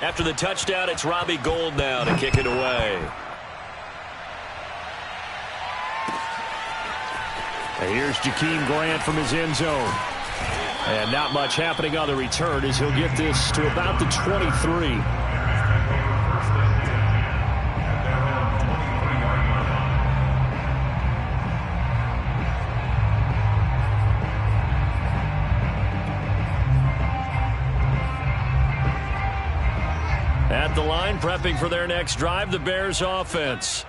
After the touchdown, it's Robbie Gould now to kick it away. And here's Jakeem Grant from his end zone. And not much happening on the return as he'll get this to about the 23. At the line, prepping for their next drive, the Bears offense.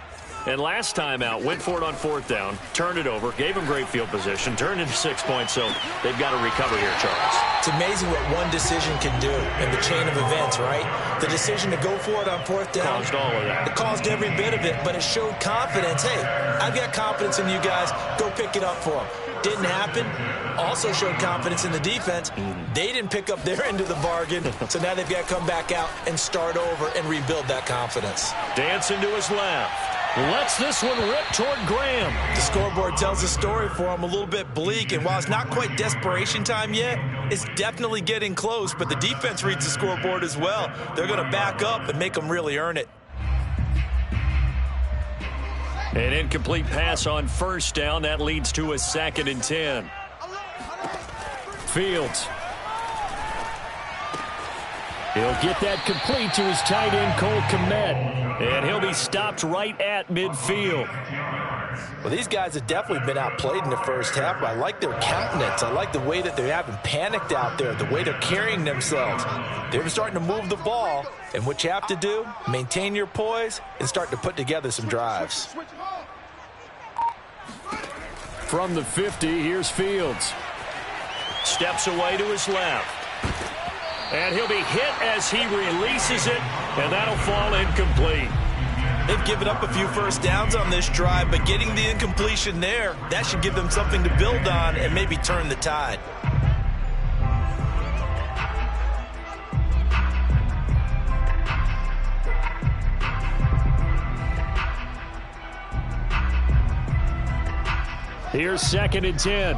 And last time out, went for it on fourth down, turned it over, gave them great field position, turned into 6 points, so they've got to recover here, Charles. It's amazing what one decision can do in the chain of events, right? The decision to go for it on fourth down. Caused all of that. It caused every bit of it, but it showed confidence. Hey, I've got confidence in you guys. Go pick it up for them. Didn't happen. Also showed confidence in the defense. They didn't pick up their end of the bargain, so now they've got to come back out and start over and rebuild that confidence. Dancing to his left. Lets this one rip toward Graham. The scoreboard tells the story for him, a little bit bleak, and while it's not quite desperation time yet, it's definitely getting close, but the defense reads the scoreboard as well. They're going to back up and make them really earn it. An incomplete pass on first down. That leads to a 2nd and 10. Fields. He'll get that complete to his tight end, Cole Kmet. And he'll be stopped right at midfield. Well, these guys have definitely been outplayed in the first half, but I like their countenance. I like the way that they haven't panicked out there, the way they're carrying themselves. They're starting to move the ball, and what you have to do, maintain your poise and start to put together some drives. From the 50, here's Fields. Steps away to his left. And he'll be hit as he releases it, and that'll fall incomplete. They've given up a few first downs on this drive, but getting the incompletion there, that should give them something to build on and maybe turn the tide. Here's 2nd and 10.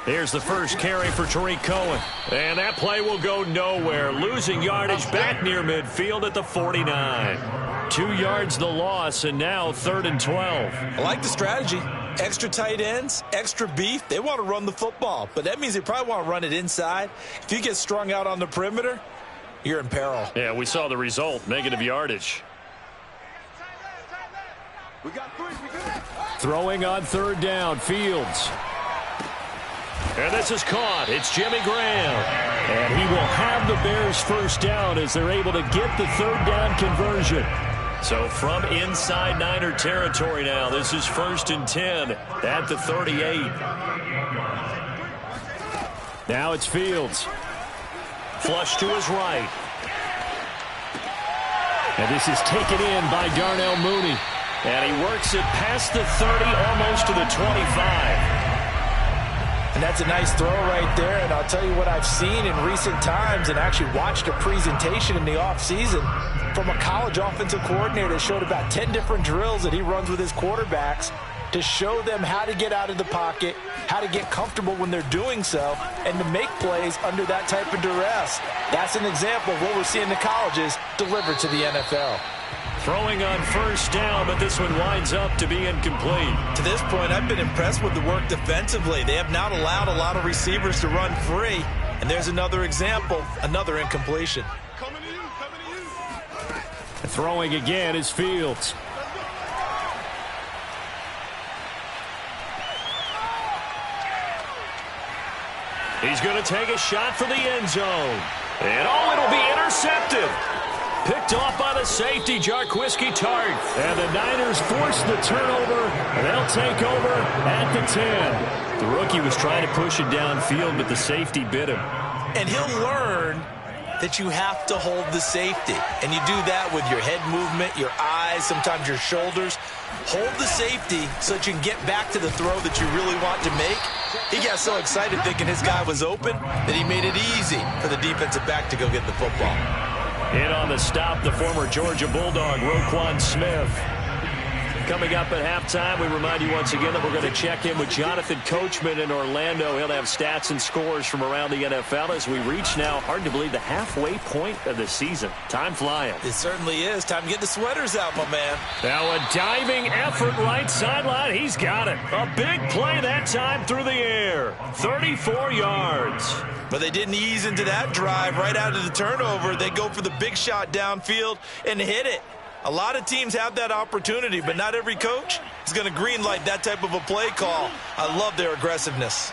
Here's the first carry for Tariq Cohen. And that play will go nowhere. Losing yardage back near midfield at the 49. 2 yards the loss, and now 3rd and 12. I like the strategy. Extra tight ends, extra beef. They want to run the football, but that means they probably want to run it inside. If you get strung out on the perimeter, you're in peril. Yeah, we saw the result. Negative yardage. Throwing on 3rd down, Fields. And this is caught. It's Jimmy Graham. And he will have the Bears first down as they're able to get the 3rd down conversion. So from inside Niner territory now, this is 1st and 10 at the 38. Now it's Fields. Flush to his right. And this is taken in by Darnell Mooney. And he works it past the 30, almost to the 25. And that's a nice throw right there. And I'll tell you what I've seen in recent times and actually watched a presentation in the offseason from a college offensive coordinator that showed about 10 different drills that he runs with his quarterbacks to show them how to get out of the pocket, how to get comfortable when they're doing so, and to make plays under that type of duress. That's an example of what we're seeing the colleges deliver to the NFL. Throwing on first down, but this one winds up to be incomplete. To this point, I've been impressed with the work defensively. They have not allowed a lot of receivers to run free. And there's another example, another incompletion. Throwing again is Fields. He's going to take a shot for the end zone. And it'll be intercepted. Picked off by the safety, Jarquiski Tart. And the Niners force the turnover. And they'll take over at the 10. The rookie was trying to push it downfield, but the safety bit him. And he'll learn that you have to hold the safety. And you do that with your head movement, your eyes, sometimes your shoulders. Hold the safety so that you can get back to the throw that you really want to make. He got so excited thinking his guy was open that he made it easy for the defensive back to go get the football. In on the stop, the former Georgia Bulldog, Roquan Smith. Coming up at halftime, we remind you once again that we're going to check in with Jonathan Coachman in Orlando. He'll have stats and scores from around the NFL as we reach now, hard to believe, the halfway point of the season. Time flying. It certainly is. Time to get the sweaters out, my man. Now a diving effort right sideline. He's got it. A big play that time through the air. 34 yards. But they didn't ease into that drive right out of the turnover. They go for the big shot downfield and hit it. A lot of teams have that opportunity, but not every coach is going to greenlight that type of a play call. I love their aggressiveness.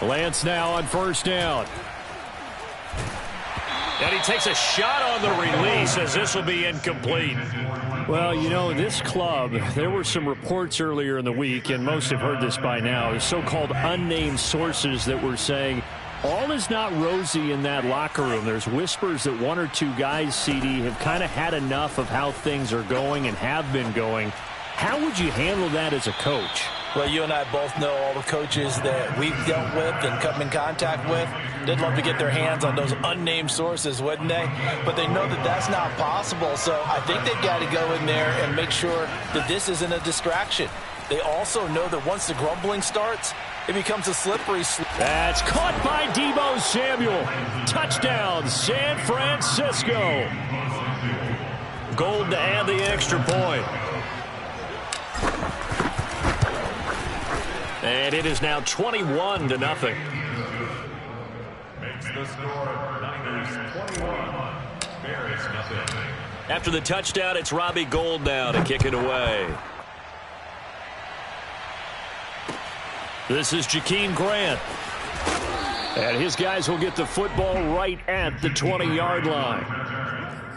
Lance now on first down. And he takes a shot on the release as this will be incomplete. Well, you know, this club, there were some reports earlier in the week, and most have heard this by now, so-called unnamed sources that were saying all is not rosy in that locker room. There's whispers that one or two guys, CD, have kind of had enough of how things are going and have been going. How would you handle that as a coach? Well, you and I both know all the coaches that we've dealt with and come in contact with. They'd love to get their hands on those unnamed sources, wouldn't they? But they know that that's not possible, so I think they've got to go in there and make sure that this isn't a distraction. They also know that once the grumbling starts, it becomes a slippery slope. That's caught by Deebo Samuel. Touchdown, San Francisco. Gold to add the extra point. And it is now 21-0. Makes the score Niners 21, Bears nothing. After the touchdown, it's Robbie Gould now to kick it away. This is Jakeem Grant. And his guys will get the football right at the 20-yard line.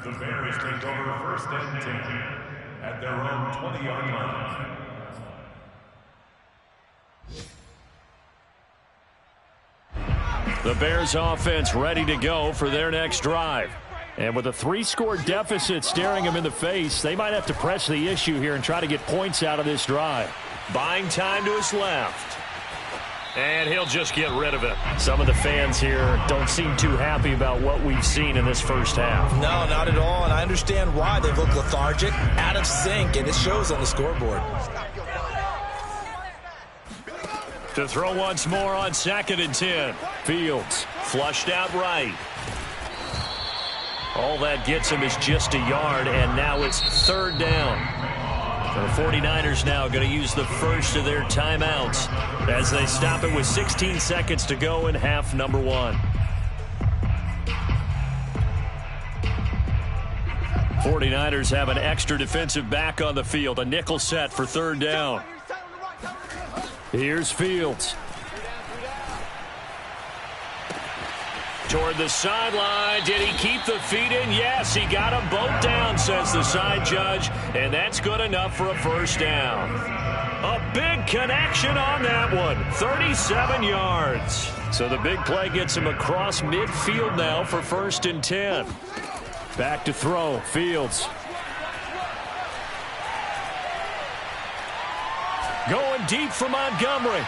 The Bears take over first and 10 at their own 20-yard line. The Bears offense ready to go for their next drive. And with a 3-score deficit staring them in the face, they might have to press the issue here and try to get points out of this drive. Buying time to his left. And he'll just get rid of it. Some of the fans here don't seem too happy about what we've seen in this first half. No, not at all, and I understand why. They look lethargic, out of sync, and it shows on the scoreboard. To throw once more on 2nd and 10. Fields flushed out right. All that gets him is just a yard, and now it's 3rd down. The 49ers now going to use the first of their timeouts as they stop it with 16 seconds to go in half number 1. 49ers have an extra defensive back on the field, a nickel set for 3rd down. Here's Fields. Toward the sideline. Did he keep the feet in? Yes, he got them both down, says the side judge, and that's good enough for a first down. A big connection on that one. 37 yards. So the big play gets him across midfield now for 1st and 10. Back to throw. Fields. Going deep for Montgomery.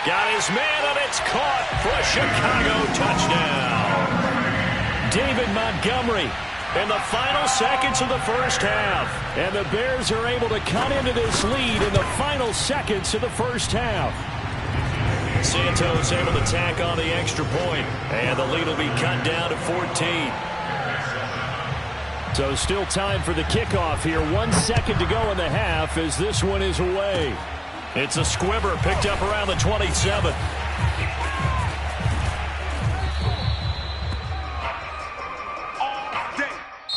Got his man, and it's caught for a Chicago touchdown. David Montgomery in the final seconds of the first half. And the Bears are able to cut into this lead in the final seconds of the first half. Santos able to tack on the extra point, and the lead will be cut down to 14. So still time for the kickoff here. 1 second to go in the half as this one is away. It's a squibber picked up around the 27.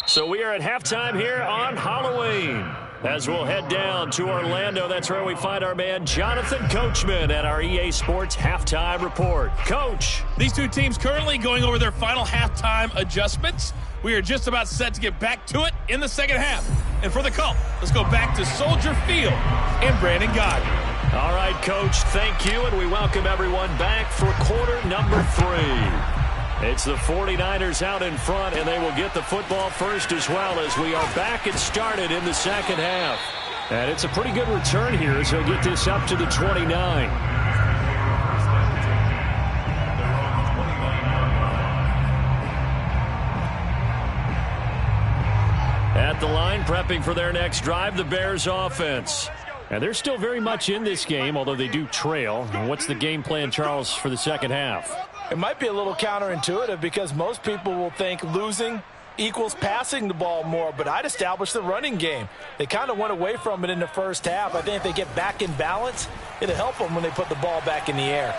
So we are at halftime here on Halloween. As we'll head down to Orlando, that's where we find our man Jonathan Coachman at our EA Sports Halftime Report. Coach. These two teams currently going over their final halftime adjustments. We are just about set to get back to it in the second half. And for the call, let's go back to Soldier Field and Brandon Gaudin. All right, Coach, thank you, and we welcome everyone back for quarter number 3. It's the 49ers out in front, and they will get the football first as well as we are back and started in the second half. And it's a pretty good return here as he'll get this up to the 29. prepping for their next drive, the Bears offense. And they're still very much in this game, although they do trail. What's the game plan, Charles, for the second half? It might be a little counterintuitive because most people will think losing equals passing the ball more, but I'd establish the running game. They kind of went away from it in the first half. I think if they get back in balance, it'll help them when they put the ball back in the air.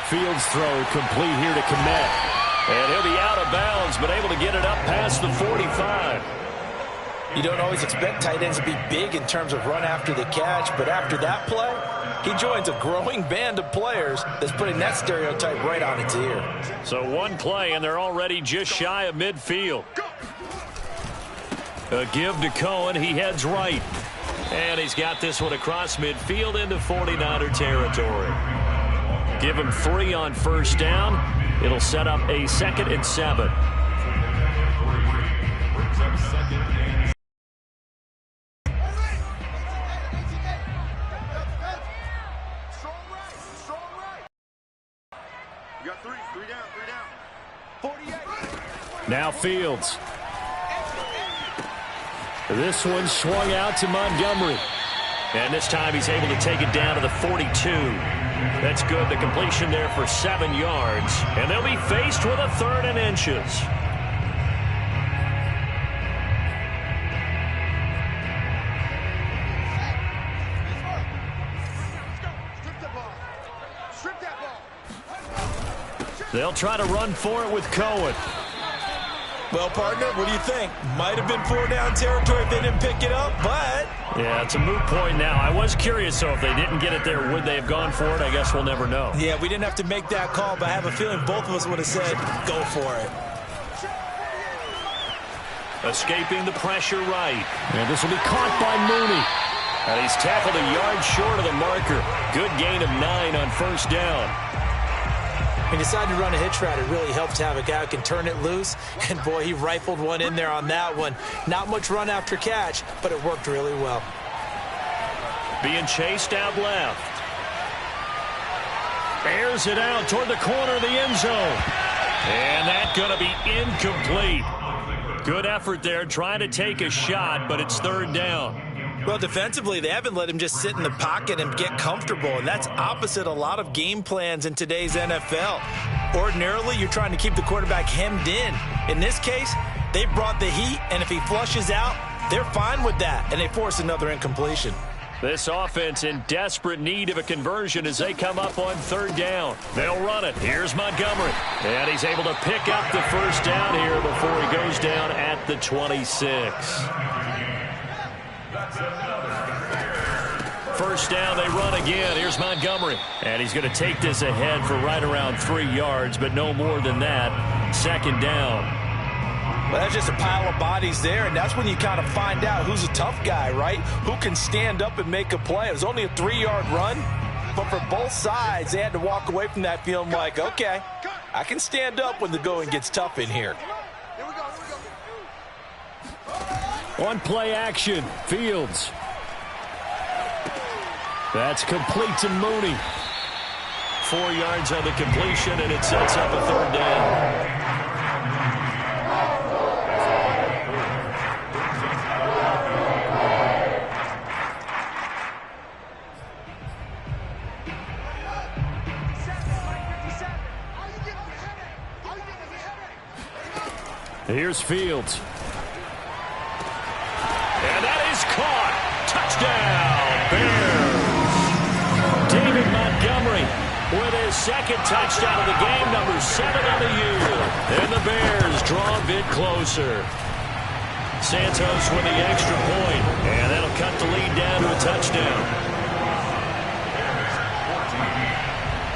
Fields throw complete here to Kmet. And he'll be out of bounds, but able to get it up past the 45. You don't always expect tight ends to be big in terms of run after the catch, but after that play, he joins a growing band of players that's putting that stereotype right on its ear. So one play, and they're already just shy of midfield. A give to Cohen. He heads right. And he's got this one across midfield into 49er territory. Give him 3 on first down. It'll set up a 2nd and 7. Now Fields. This one swung out to Montgomery. And this time he's able to take it down to the 42. That's good. The completion there for 7 yards. And they'll be faced with a 3rd and inches. They'll try to run for it with Cohen. Well, partner, what do you think? Might have been 4-down territory if they didn't pick it up, but... Yeah, it's a moot point now. I was curious, so if they didn't get it there, would they have gone for it? I guess we'll never know. Yeah, we didn't have to make that call, but I have a feeling both of us would have said, go for it. Escaping the pressure right. And this will be caught by Mooney. And he's tackled a yard short of the marker. Good gain of 9 on first down. He decided to run a hitch route. It really helps to have a guy who can turn it loose. And, boy, he rifled one in there on that one. Not much run after catch, but it worked really well. Being chased out left. Airs it out toward the corner of the end zone. And that's going to be incomplete. Good effort there trying to take a shot, but it's 3rd down. Well, defensively, they haven't let him just sit in the pocket and get comfortable, and that's opposite a lot of game plans in today's NFL. Ordinarily, you're trying to keep the quarterback hemmed in. In this case, they brought the heat, and if he flushes out, they're fine with that, and they force another incompletion. This offense in desperate need of a conversion as they come up on 3rd down. They'll run it. Here's Montgomery. And he's able to pick up the first down here before he goes down at the 26. First down, they run again. Here's Montgomery. And he's going to take this ahead for right around 3 yards, but no more than that. 2nd down. Well, that's just a pile of bodies there, and that's when you kind of find out who's a tough guy, right? Who can stand up and make a play. It was only a 3-yard run, but for both sides, they had to walk away from that feeling like, okay, I can stand up when the going gets tough in here. On play action, Fields. That's complete to Mooney. 4 yards on the completion, and it sets up a 3rd down. Here's Fields. And that is caught. Touchdown, Bears. David Montgomery with his 2nd touchdown of the game, number 7 on the year. And the Bears draw a bit closer. Santos with the extra point, and that'll cut the lead down to a touchdown.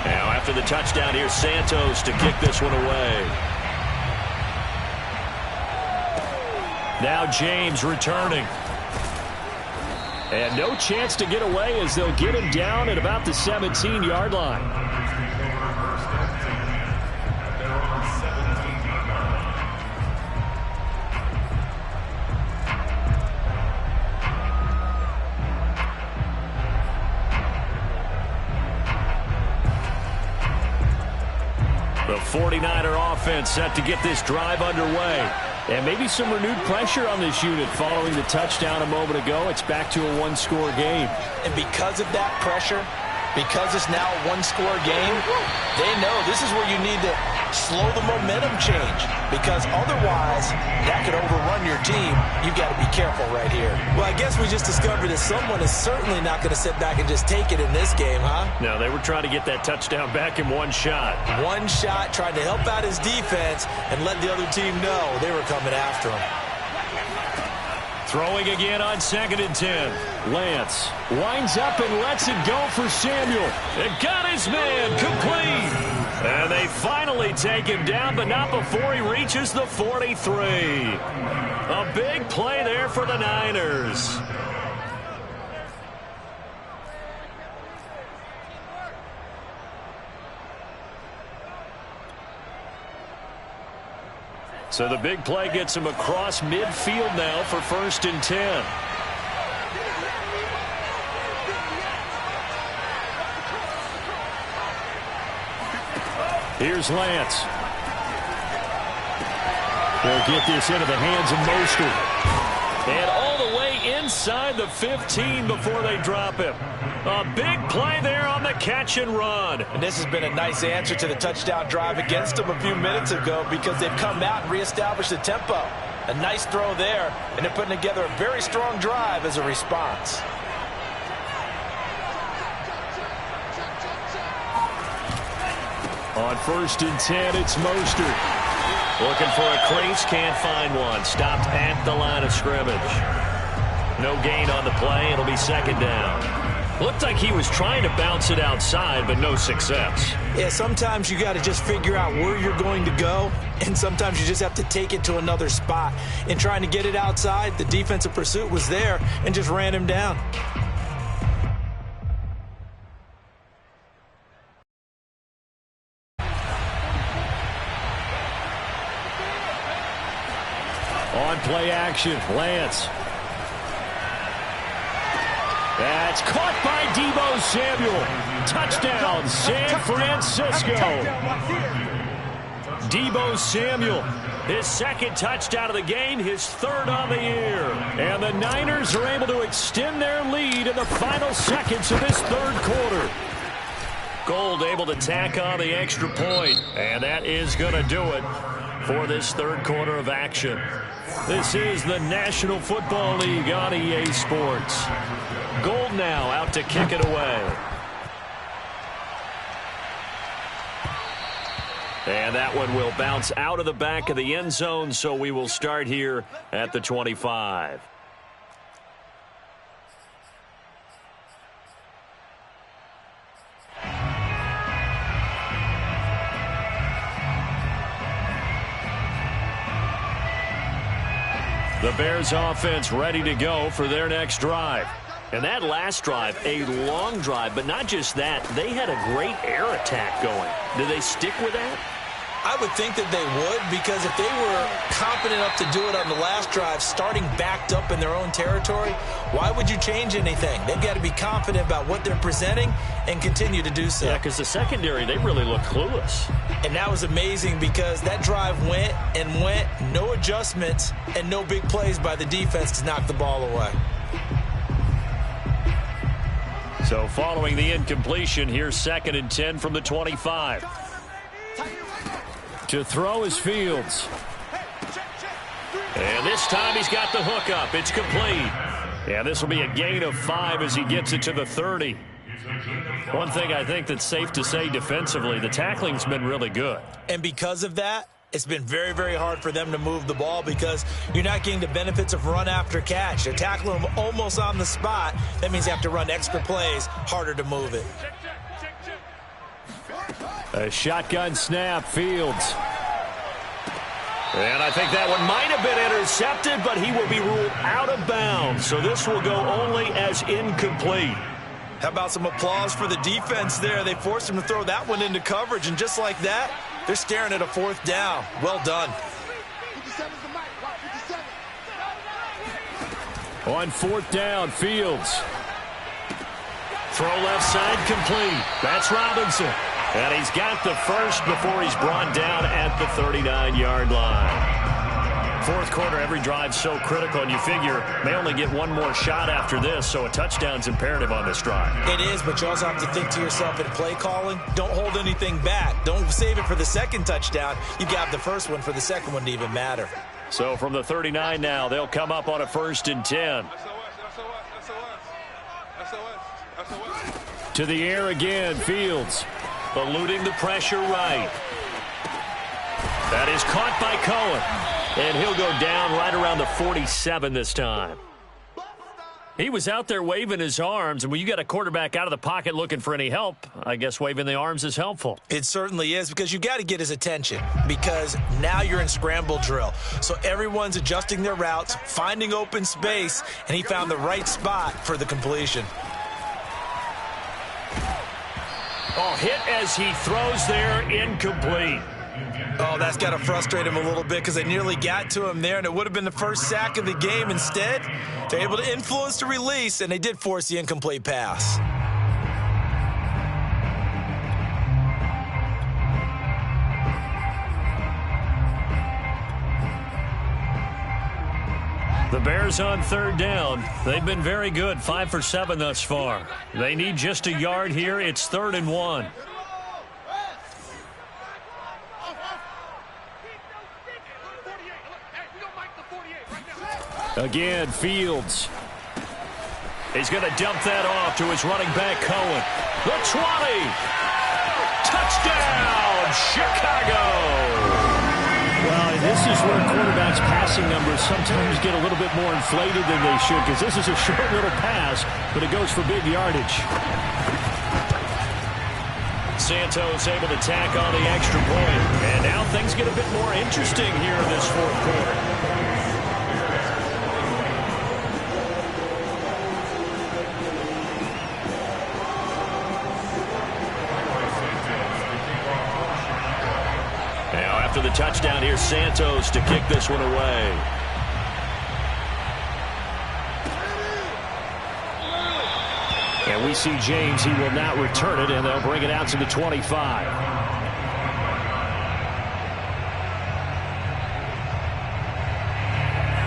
Now after the touchdown, here's Santos to kick this one away. Now James returning. And no chance to get away as they'll get him down at about the 17-yard line. The 49er offense set to get this drive underway. And maybe some renewed pressure on this unit following the touchdown a moment ago. It's back to a one-score game. And because of that pressure, because it's now a one-score game, they know this is where you need to slow the momentum change, because otherwise that could overrun your team. You've got to be careful right here. Well, I guess we just discovered that someone is certainly not going to sit back and just take it in this game, huh? No, they were trying to get that touchdown back in one shot. One shot, trying to help out his defense and let the other team know they were coming after him. Throwing again on 2nd and 10. Lance winds up and lets it go for Samuel. It got his man complete. And they finally take him down, but not before he reaches the 43. A big play there for the Niners. So the big play gets him across midfield now for 1st and 10. Here's Lance. They'll get this into the hands of Mostert. And all the way inside the 15 before they drop him. A big play there on the catch and run. And this has been a nice answer to the touchdown drive against them a few minutes ago, because they've come out and reestablished the tempo. A nice throw there, and they're putting together a very strong drive as a response. On 1st and 10, it's Mostert. Looking for a crease, can't find one. Stopped at the line of scrimmage. No gain on the play. It'll be 2nd down. Looked like he was trying to bounce it outside, but no success. Yeah, sometimes you got to just figure out where you're going to go, and sometimes you just have to take it to another spot. In trying to get it outside, the defensive pursuit was there and just ran him down. On play action, Lance. That's caught by Deebo Samuel. Touchdown, San Francisco. Deebo Samuel, his 2nd touchdown of the game, his 3rd on the year. And the Niners are able to extend their lead in the final seconds of this 3rd quarter. Gold able to tack on the extra point. And that is going to do it for this 3rd quarter of action. This is the National Football League on EA Sports. Gold now out to kick it away. And that one will bounce out of the back of the end zone, so we will start here at the 25. The Bears offense ready to go for their next drive. And that last drive, a long drive, but not just that. They had a great air attack going. Do they stick with that? I would think that they would, because if they were confident enough to do it on the last drive, starting backed up in their own territory, why would you change anything? They've got to be confident about what they're presenting and continue to do so. Yeah, because the secondary, they really look clueless. And that was amazing, because that drive went and went, no adjustments, and no big plays by the defense to knock the ball away. So following the incompletion, here's 2nd and 10 from the 25. To throw is Fields. And this time he's got the hook up. It's complete. And this will be a gain of 5 as he gets it to the 30. One thing I think that's safe to say defensively, the tackling's been really good. And because of that, it's been very, very hard for them to move the ball, because you're not getting the benefits of run after catch. They're tackling them almost on the spot. That means you have to run extra plays, harder to move it. A shotgun snap, Fields. And I think that one might have been intercepted, but he will be ruled out of bounds. So this will go only as incomplete. How about some applause for the defense there? They forced him to throw that one into coverage, and just like that, they're staring at a 4th down. Well done. On 4th down, Fields. Throw left side complete. That's Robinson. And he's got the first before he's brought down at the 39-yard line. Fourth quarter, every drive's so critical, and you figure may only get one more shot after this, so a touchdown's imperative on this drive. It is, but you also have to think to yourself in play calling, don't hold anything back. Don't save it for the second touchdown. You got the first one for the second one to even matter. So from the 39 now, they'll come up on a 1st and 10. To the air again, Fields. Eluding the pressure right. That is caught by Cohen. And he'll go down right around the 47 this time. He was out there waving his arms, and when you got a quarterback out of the pocket looking for any help, I guess waving the arms is helpful. It certainly is, because you got to get his attention, because now you're in scramble drill. So everyone's adjusting their routes, finding open space, and he found the right spot for the completion. Oh, hit as he throws there, incomplete. Oh, that's got to frustrate him a little bit, because they nearly got to him there, and it would have been the first sack of the game. Instead, they're able to influence the release, and they did force the incomplete pass. The Bears on 3rd down. They've been very good, 5 for 7 thus far. They need just a yard here. It's 3rd and 1. Again, Fields. He's going to dump that off to his running back, Cohen. The 20. Touchdown, Chicago. Well, this is where quarterbacks' passing numbers sometimes get a little bit more inflated than they should, because this is a short little pass, but it goes for big yardage. Santos able to tack on the extra point. And now things get a bit more interesting here in this fourth quarter. After the touchdown, here's Santos to kick this one away. And we see James. He will not return it, and they'll bring it out to the 25.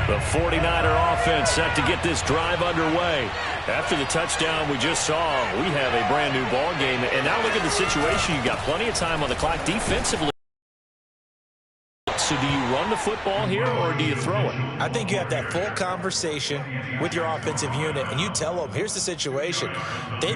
The 49er offense set to get this drive underway. After the touchdown we just saw, we have a brand new ball game. And now look at the situation. You've got plenty of time on the clock defensively. So do you run the football here, or do you throw it? I think you have that full conversation with your offensive unit, and you tell them, here's the situation. They